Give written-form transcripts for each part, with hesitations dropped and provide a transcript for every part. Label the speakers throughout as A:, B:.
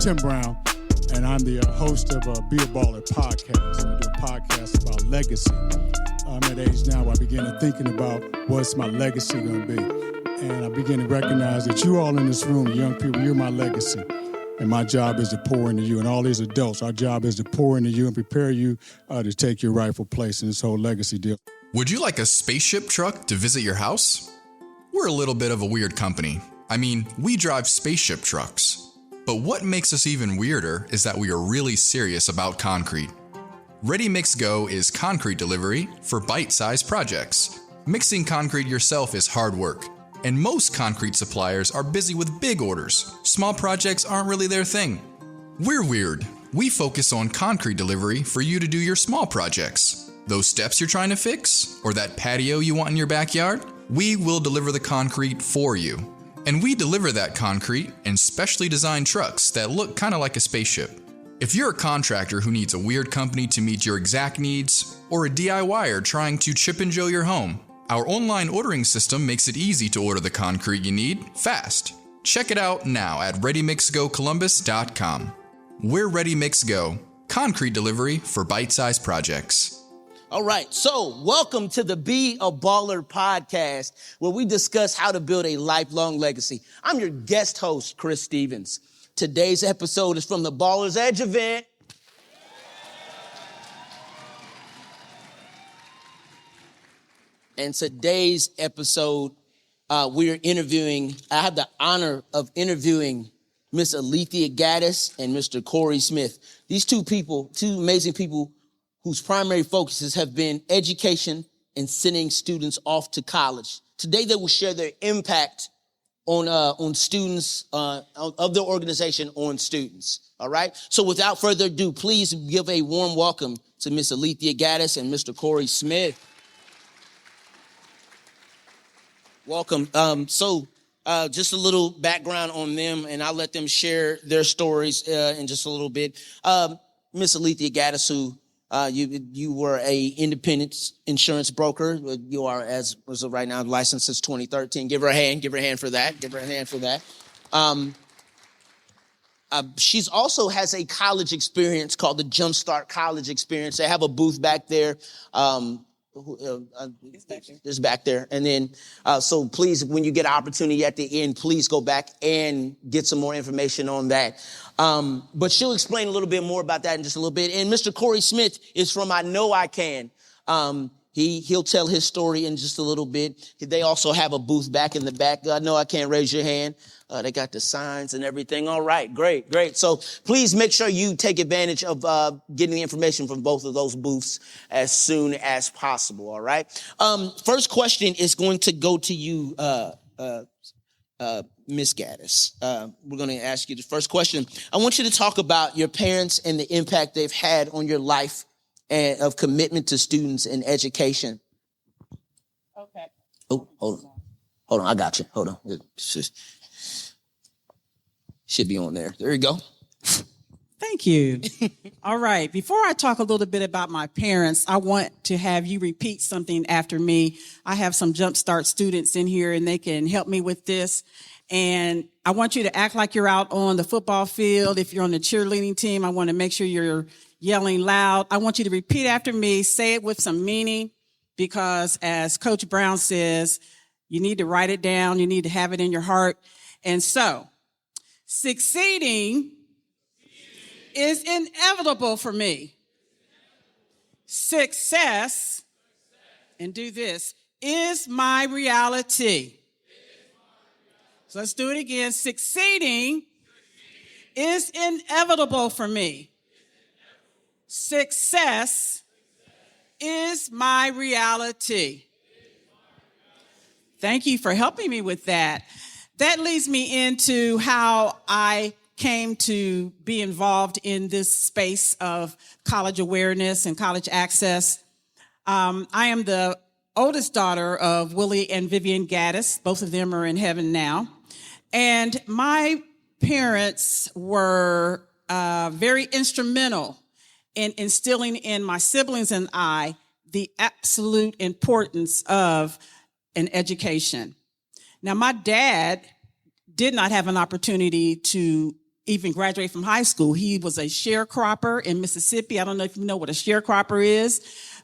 A: Tim Brown, and I'm the host of Be a Baller podcast. I do a podcast about legacy. I'm at age now where I begin thinking about what's my legacy going to be. And I begin to recognize that you all in this room, young people, you're my legacy. And my job is to pour into you. And all these adults, our job is to pour into you and prepare you to take your rightful place in this whole legacy deal.
B: Would you like a spaceship truck to visit your house? We're a little bit of a weird company. I mean, we drive spaceship trucks. But what makes us even weirder is that we are really serious about concrete. Ready Mix Go is concrete delivery for bite-sized projects. Mixing concrete yourself is hard work, and most concrete suppliers are busy with big orders. Small projects aren't really their thing. We're weird. We focus on concrete delivery for you to do your small projects. Those steps you're trying to fix, or that patio you want in your backyard, we will deliver the concrete for you. And we deliver that concrete in specially designed trucks that look kind of like a spaceship. If you're a contractor who needs a weird company to meet your exact needs, or a DIYer trying to chip and Joe your home, our online ordering system makes it easy to order the concrete you need fast. Check it out now at ReadyMixGoColumbus.com. We're Ready Mix Go, concrete delivery for bite-sized projects.
C: All right, so welcome to the Be a Baller podcast, where we discuss how to build a lifelong legacy. I'm your guest host, Chris Stevens. Today's episode is from the Ballers Edge event. And today's episode, I have the honor of interviewing Miss Alethea Gaddis and Mr. Corey Smith. These two amazing people whose primary focuses have been education and sending students off to college. Today, they will share their impact on students, of their organization on students. All right. So without further ado, please give a warm welcome to Miss Alethea Gaddis and Mr. Corey Smith. Welcome. Just a little background on them, and I'll let them share their stories in just a little bit. Miss Alethea Gaddis, who you were a independent insurance broker. You are, as of right now, licensed since 2013. Give her a hand. Give her a hand for that. Give her a hand for that. She's also has a college experience called the Jumpstart College Experience. They have a booth back there. It's back there. And then, so please, when you get an opportunity at the end, please go back and get some more information on that. But she'll explain a little bit more about that in just a little bit. And Mr. Corey Smith is from I Know I Can. He'll tell his story in just a little bit. They also have a booth back in the back. I Know I Can, raise your hand. They got the signs and everything. All right, great. So please make sure you take advantage of getting the information from both of those booths as soon as possible. All right. First question is going to go to you, Miss Gaddis. We're going to ask you the first question. I want you to talk about your parents and the impact they've had on your life and of commitment to students and education.
D: Okay.
C: Oh, hold on. I got you. Hold on. Should be on there. There you go.
D: Thank you. All right. Before I talk a little bit about my parents, I want to have you repeat something after me. I have some Jumpstart students in here, and they can help me with this. And I want you to act like you're out on the football field. If you're on the cheerleading team, I want to make sure you're yelling loud. I want you to repeat after me. Say it with some meaning, because as Coach Brown says, you need to write it down. You need to have it in your heart. And so, succeeding is inevitable for me. Success, and do this, is my reality. So let's do it again. Succeeding is inevitable for me. Success is my reality. Thank you for helping me with that. That leads me into how I came to be involved in this space of college awareness and college access. I am the oldest daughter of Willie and Vivian Gaddis. Both of them are in heaven now. And my parents were very instrumental in instilling in my siblings and I the absolute importance of an education. Now, my dad did not have an opportunity to even graduate from high school. He was a sharecropper in Mississippi. I don't know if you know what a sharecropper is,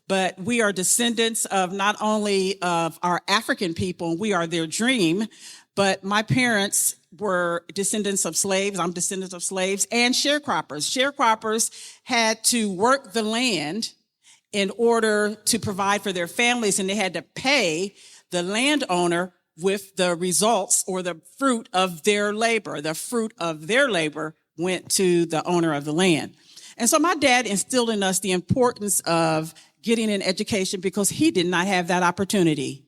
D: but we are descendants of not only of our African people, we are their dream, but my parents were descendants of slaves. I'm descendants of slaves and sharecroppers. Sharecroppers had to work the land in order to provide for their families, and they had to pay the landowner with the results or the fruit of their labor. The fruit of their labor went to the owner of the land. And so my dad instilled in us the importance of getting an education because he did not have that opportunity.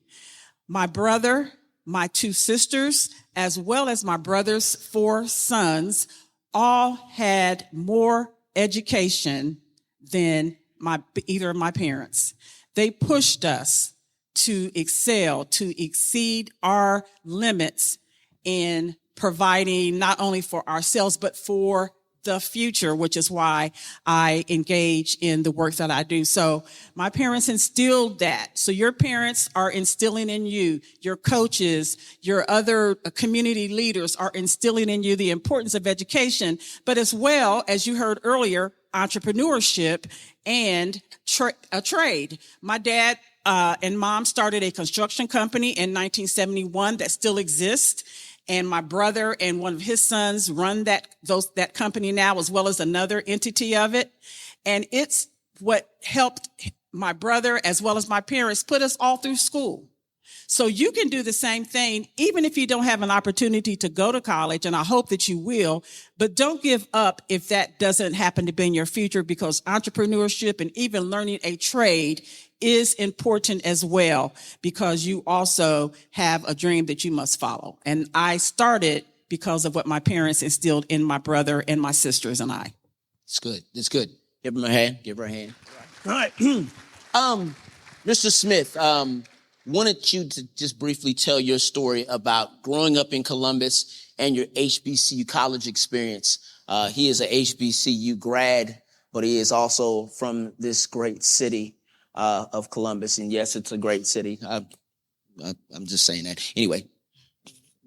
D: My brother, my 2 sisters, as well as my brother's 4 sons, all had more education than either of my parents. They pushed us to excel, to exceed our limits in providing not only for ourselves, but for the future, which is why I engage in the work that I do. So my parents instilled that. So your parents are instilling in you, your coaches, your other community leaders are instilling in you the importance of education, but as well, as you heard earlier, entrepreneurship and a trade. My dad and mom started a construction company in 1971 that still exists. And my brother and one of his sons run that company now, as well as another entity of it. And it's what helped my brother, as well as my parents, put us all through school. So you can do the same thing, even if you don't have an opportunity to go to college, and I hope that you will, but don't give up if that doesn't happen to be in your future, because entrepreneurship and even learning a trade is important as well, because you also have a dream that you must follow. And I started because of what my parents instilled in my brother and my sisters and I.
C: It's good. It's good. Give him a hand. Give her a hand. All right. Mr. Smith, wanted you to just briefly tell your story about growing up in Columbus and your HBCU college experience. He is a HBCU grad, but he is also from this great city of Columbus. And yes, it's a great city. I'm just saying that. Anyway,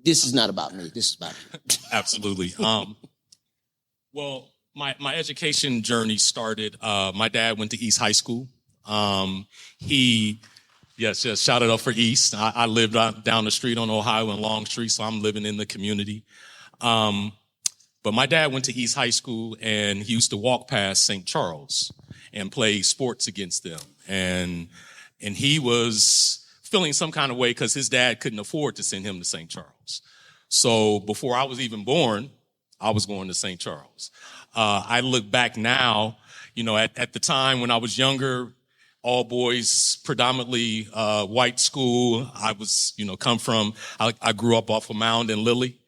C: this is not about me. This is about you.
E: Absolutely. Well, my education journey started, my dad went to East High School. Yes, shout it out for East. I lived down the street on Ohio and Long Street, so I'm living in the community. But my dad went to East High School, and he used to walk past St. Charles and play sports against them. And he was feeling some kind of way because his dad couldn't afford to send him to St. Charles. So before I was even born, I was going to St. Charles. I look back now, at the time when I was younger, all boys, predominantly white school. I was, I grew up off of Mound and Lilly.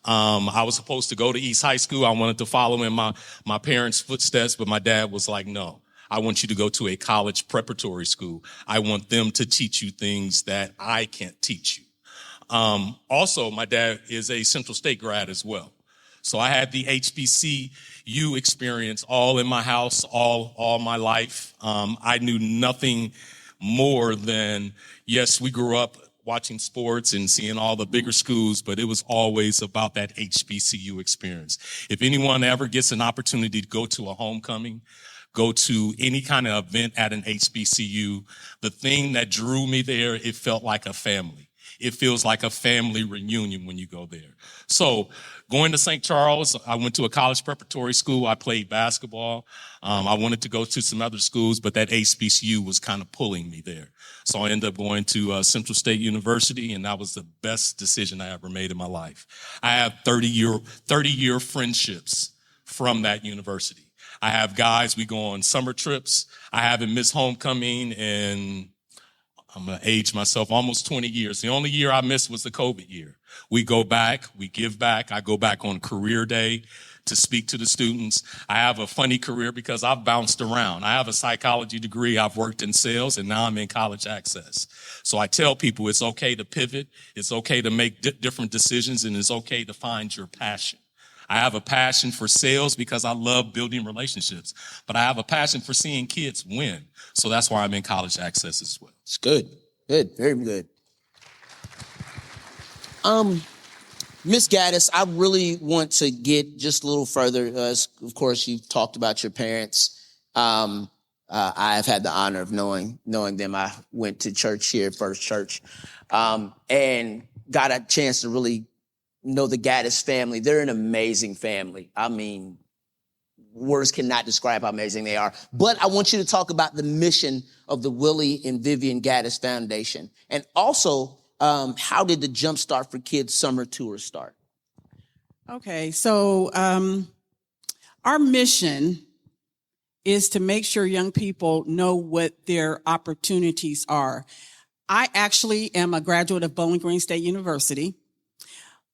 E: I was supposed to go to East High School. I wanted to follow in my parents' footsteps, but my dad was like, no, I want you to go to a college preparatory school. I want them to teach you things that I can't teach you. Also, my dad is a Central State grad as well. So I had the HBCU experience all in my house, all my life. I knew nothing more than, yes, we grew up watching sports and seeing all the bigger schools, but it was always about that HBCU experience. If anyone ever gets an opportunity to go to a homecoming, go to any kind of event at an HBCU, the thing that drew me there, it felt like a family. It feels like a family reunion when you go there. So going to St. Charles, I went to a college preparatory school. I played basketball. I wanted to go to some other schools, but that HBCU was kind of pulling me there. So I ended up going to Central State University, and that was the best decision I ever made in my life. I have 30-year friendships from that university. I have guys, we go on summer trips. I haven't missed homecoming in, I'm going to age myself, almost 20 years. The only year I missed was the COVID year. We go back, we give back. I go back on career day to speak to the students. I have a funny career because I've bounced around. I have a psychology degree. I've worked in sales, and now I'm in college access. So I tell people it's okay to pivot. It's okay to make different decisions, and it's okay to find your passion. I have a passion for sales because I love building relationships, but I have a passion for seeing kids win. So that's why I'm in college access as well.
C: It's good. Good. Very good. Miss Gaddis, I really want to get just a little further. Of course, you talked about your parents. I've had the honor of knowing them. I went to church here, First Church, and got a chance to really know the Gattis family. They're an amazing family. I mean, words cannot describe how amazing they are. But I want you to talk about the mission of the Willie and Vivian Gattis Foundation. And also, how did the Jumpstart for Kids summer tour start?
D: Okay, so our mission is to make sure young people know what their opportunities are. I actually am a graduate of Bowling Green State University,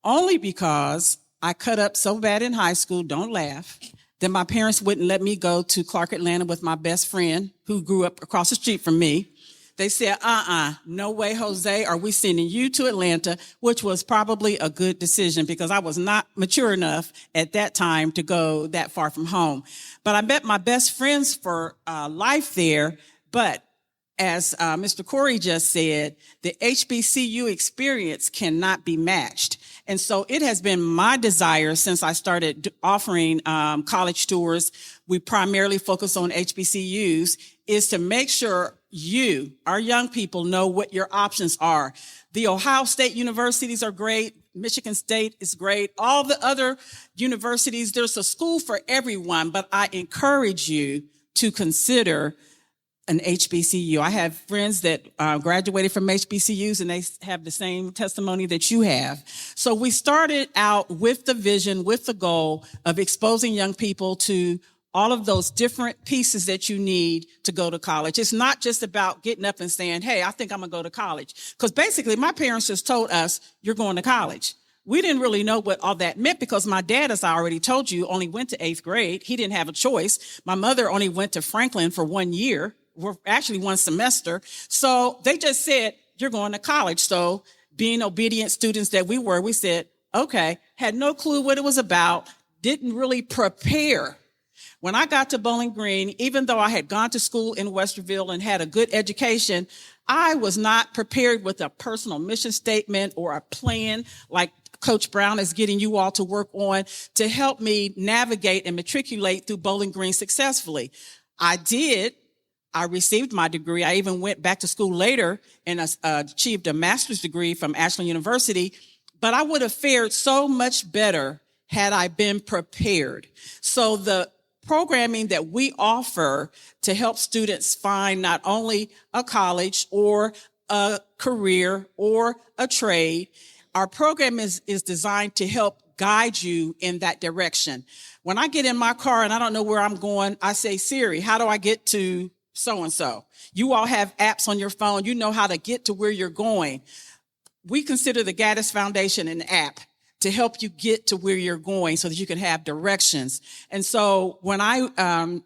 D: only because I cut up so bad in high school, don't laugh, that my parents wouldn't let me go to Clark Atlanta with my best friend who grew up across the street from me. They said, no way, Jose, are we sending you to Atlanta, which was probably a good decision because I was not mature enough at that time to go that far from home. But I met my best friends for life there. But as Mr. Corey just said, the HBCU experience cannot be matched. And so it has been my desire since I started offering college tours. We primarily focus on HBCUs, is to make sure you, our young people, know what your options are. The Ohio State universities are great. Michigan State is great. All the other universities, there's a school for everyone, but I encourage you to consider an HBCU. I have friends that graduated from HBCUs and they have the same testimony that you have. So we started out with the vision, with the goal of exposing young people to all of those different pieces that you need to go to college. It's not just about getting up and saying, hey, I think I'm gonna go to college. Because basically my parents just told us, you're going to college. We didn't really know what all that meant because my dad, as I already told you, only went to 8th grade. He didn't have a choice. My mother only went to Franklin for 1 year, actually 1 semester. So they just said, you're going to college. So being obedient students that we were, we said, okay, had no clue what it was about, didn't really prepare. When I got to Bowling Green, even though I had gone to school in Westerville and had a good education, I was not prepared with a personal mission statement or a plan like Coach Brown is getting you all to work on to help me navigate and matriculate through Bowling Green successfully. I did. I received my degree. I even went back to school later and achieved a master's degree from Ashland University, but I would have fared so much better had I been prepared. So the programming that we offer to help students find not only a college or a career or a trade, our program is designed to help guide you in that direction. When I get in my car and I don't know where I'm going, I say, Siri, how do I get to so-and-so? You all have apps on your phone. You know how to get to where you're going. We consider the Gattis Foundation an app to help you get to where you're going so that you can have directions. And so when I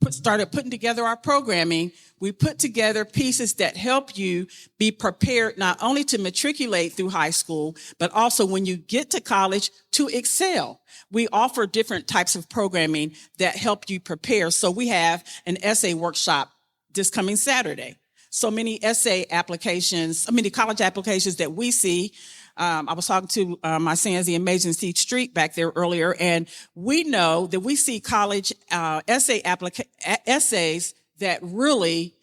D: started putting together our programming, we put together pieces that help you be prepared not only to matriculate through high school, but also when you get to college to excel. We offer different types of programming that help you prepare. So we have an essay workshop this coming Saturday. So many essay applications, college applications that we see. I was talking to my Sansi and Mason C. Street back there earlier, and we know that we see college essays that really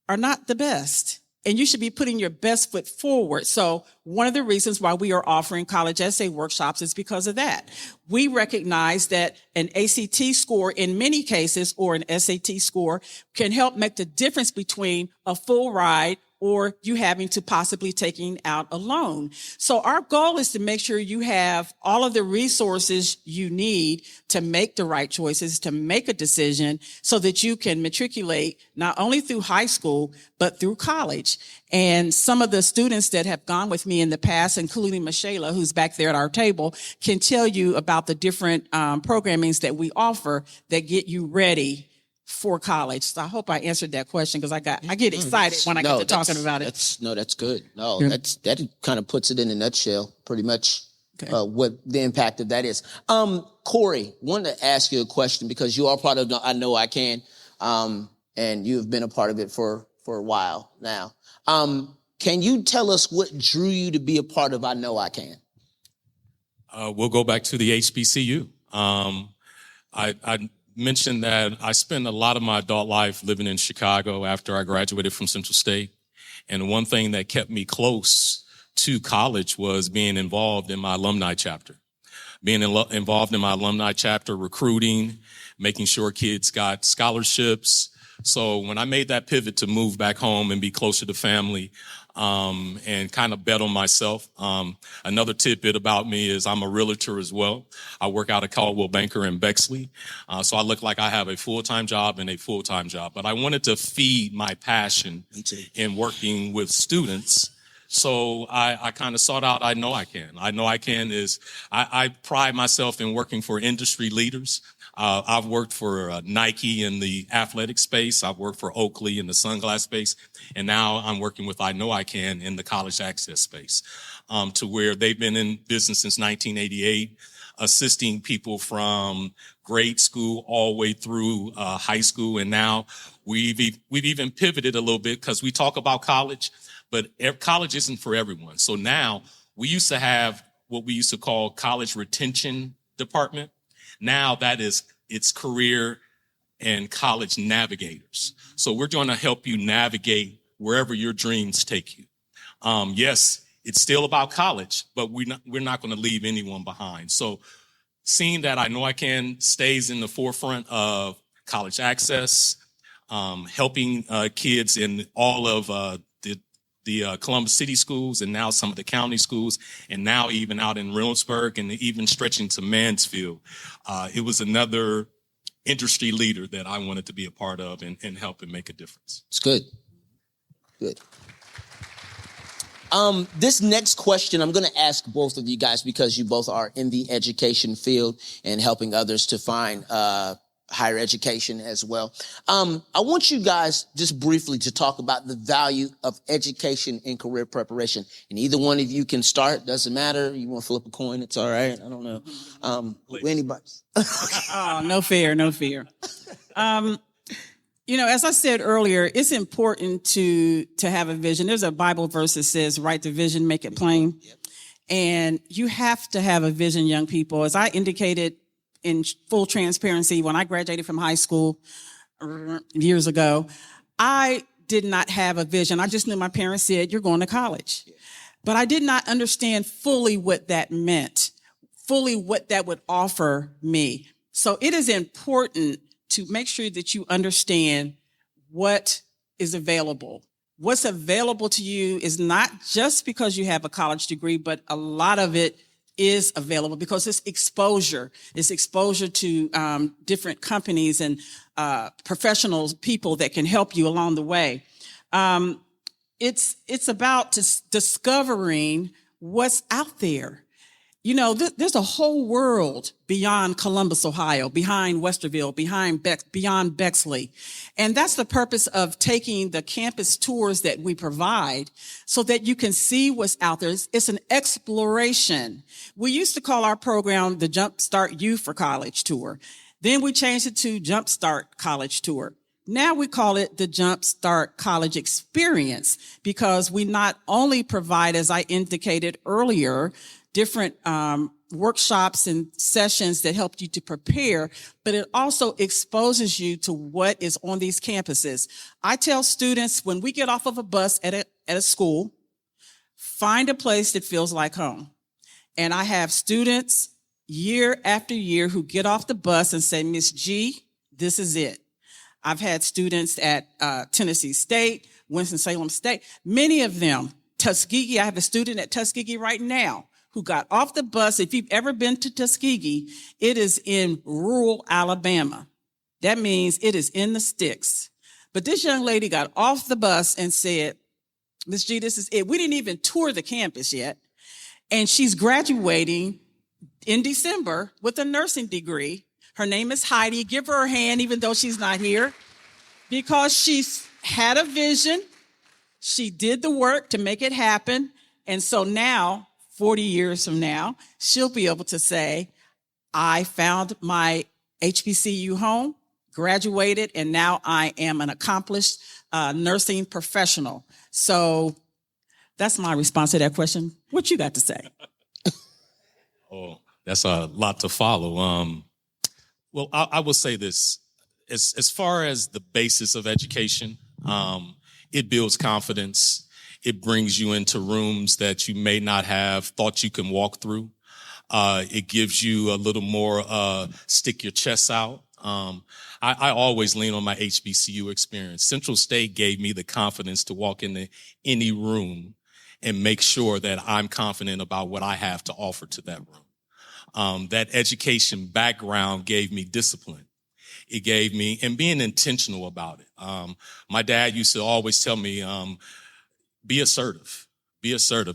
D: are not the best. And you should be putting your best foot forward. So one of the reasons why we are offering college essay workshops is because of that. We recognize that an ACT score in many cases or an SAT score can help make the difference between a full ride or you having to possibly taking out a loan. So our goal is to make sure you have all of the resources you need to make the right choices, to make a decision so that you can matriculate not only through high school, but through college. And some of the students that have gone with me in the past, including Michela, who's back there at our table, can tell you about the different programmings that we offer that get you ready for college. So I hope I answered that question because I get excited when I get to talking about it.
C: That's good.
A: Yeah.
C: That kind of puts it in a nutshell, pretty much. Okay. What the impact of that is. Corey, wanted to ask you a question because you are part of the I Know I Can, and you've been a part of it for a while now. Can you tell us what drew you to be a part of I Know I Can?
E: We'll go back to the HBCU. I mentioned that I spent a lot of my adult life living in Chicago after I graduated from Central State. And one thing that kept me close to college was being involved in my alumni chapter. Being involved in my alumni chapter, recruiting, making sure kids got scholarships. So when I made that pivot to move back home and be closer to family, and kind of bet on myself. Another tidbit about me is I'm a realtor as well. I work out of Caldwell Banker in Bexley. So I look like I have a full-time job and a full-time job. But I wanted to feed my passion in working with students. So I kind of sought out I Know I Can. I Know I Can is, I pride myself in working for industry leaders. I've worked for Nike in the athletic space. I've worked for Oakley in the sunglass space. And now I'm working with I Know I Can in the college access space, to where they've been in business since 1988, assisting people from grade school all the way through high school. And now we've even pivoted a little bit because we talk about college, but college isn't for everyone. So now we used to have what we used to call college retention department. Now that is, it's career and college navigators. So we're going to help you navigate wherever your dreams take you. Yes, it's still about college, but we're not going to leave anyone behind. So seeing that I Know I Can stays in the forefront of college access, helping kids in all of the Columbus City schools and now some of the county schools, and now even out in Reynoldsburg and even stretching to Mansfield. It was another industry leader that I wanted to be a part of and help and make a difference.
C: It's good. Good. This next question I'm going to ask both of you guys because you both are in the education field and helping others to find higher education as well. I want you guys just briefly to talk about the value of education in career preparation. And either one of you can start. Doesn't matter. You want to flip a coin? It's all right. I don't know. Anybody?
D: Oh, no fear, no fear. As I said earlier, it's important to have a vision. There's a Bible verse that says, write the vision, make it plain. Yep. And you have to have a vision, young people. As I indicated, in full transparency, when I graduated from high school years ago, I did not have a vision. I just knew my parents said, you're going to college. But I did not understand fully what that meant, fully what that would offer me. So it is important to make sure that you understand what is available. What's available to you is not just because you have a college degree, but a lot of it is available because it's exposure. It's exposure to different companies and professionals, people that can help you along the way. It's about discovering what's out there. There's a whole world beyond Columbus, Ohio, behind Westerville, beyond Bexley. And that's the purpose of taking the campus tours that we provide so that you can see what's out there. It's an exploration. We used to call our program the Jumpstart Youth for College Tour. Then we changed it to Jumpstart College Tour. Now we call it the Jumpstart College Experience because we not only provide, as I indicated earlier, different workshops and sessions that help you to prepare, but it also exposes you to what is on these campuses. I tell students when we get off of a bus at a school, find a place that feels like home. And I have students year after year who get off the bus and say, Miss G, this is it. I've had students at Tennessee State, Winston-Salem State, many of them, Tuskegee. I have a student at Tuskegee right now who got off the bus. If you've ever been to Tuskegee, it is in rural Alabama. That means it is in the sticks. But this young lady got off the bus and said, Miss G, this is it. We didn't even tour the campus yet. And she's graduating in December with a nursing degree. Her name is Heidi. Give her a hand, even though she's not here, because she's had a vision. She did the work to make it happen. And so now, 40 years from now, she'll be able to say, I found my HBCU home, graduated, and now I am an accomplished nursing professional. So that's my response to that question. What you got to say?
E: Oh, That's a lot to follow. Well, I will say this. As far as the basis of education, it builds confidence. It brings you into rooms that you may not have thought you can walk through. It gives you a little more stick your chest out. I always lean on my HBCU experience. Central State gave me the confidence to walk into any room and make sure that I'm confident about what I have to offer to that room. That education background gave me discipline. It gave me, and being intentional about it. My dad used to always tell me, be assertive,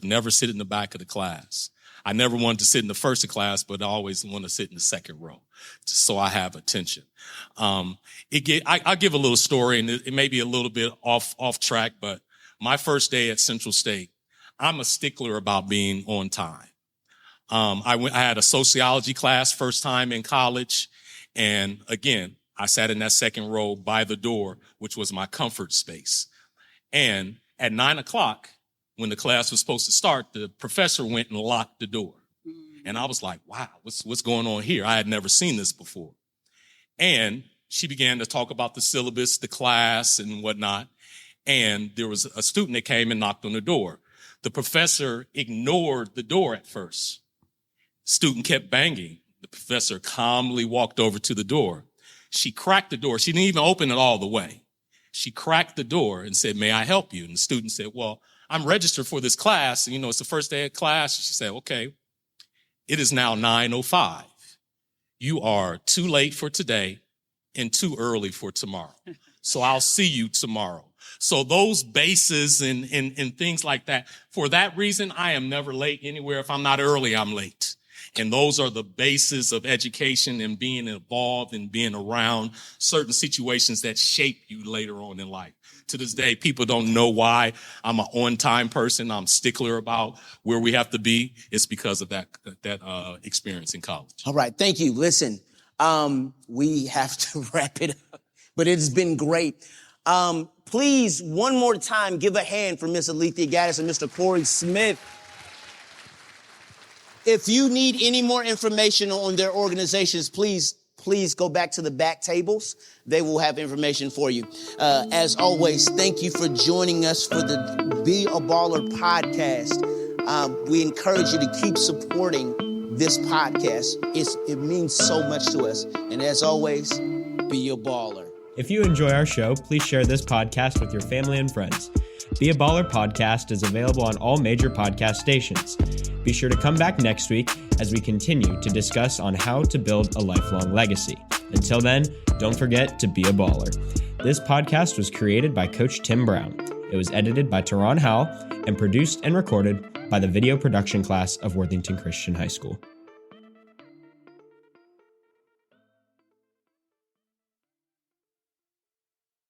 E: never sit in the back of the class. I never wanted to sit in the first of class, but I always want to sit in the second row, just so I have attention. I'll give a little story, and it may be a little bit off track, but my first day at Central State, I'm a stickler about being on time. I had a sociology class first time in college, and again, I sat in that second row by the door, which was my comfort space. And at 9:00, when the class was supposed to start, the professor went and locked the door. And I was like, wow, what's going on here? I had never seen this before. And she began to talk about the syllabus, the class, and whatnot. And there was a student that came and knocked on the door. The professor ignored the door at first. Student kept banging. The professor calmly walked over to the door. She cracked the door. She didn't even open it all the way. She cracked the door and said, "May I help you?" And the student said, "Well, I'm registered for this class. And, it's the first day of class." She said, "Okay, it is now 9:05. You are too late for today and too early for tomorrow. So I'll see you tomorrow." So those bases and things like that, for that reason, I am never late anywhere. If I'm not early, I'm late. And those are the bases of education and being involved and being around certain situations that shape you later on in life. To this day, people don't know why I'm an on-time person. I'm stickler about where we have to be. It's because of that experience in college.
C: All right. Thank you. Listen, we have to wrap it up, but it's been great. Please, one more time, give a hand for Miss Alethea Gaddis and Mr. Corey Smith. If you need any more information on their organizations, please go back to the back tables. They will have information for you. As always, thank you for joining us for the Be a Baller podcast. We encourage you to keep supporting this podcast. It means so much to us. And as always, be a baller.
F: If you enjoy our show, please share this podcast with your family and friends. Be a Baller podcast is available on all major podcast stations. Be sure to come back next week as we continue to discuss on how to build a lifelong legacy. Until then, don't forget to be a baller. This podcast was created by Coach Tim Brown. It was edited by Teron Howell and produced and recorded by the video production class of Worthington Christian High School.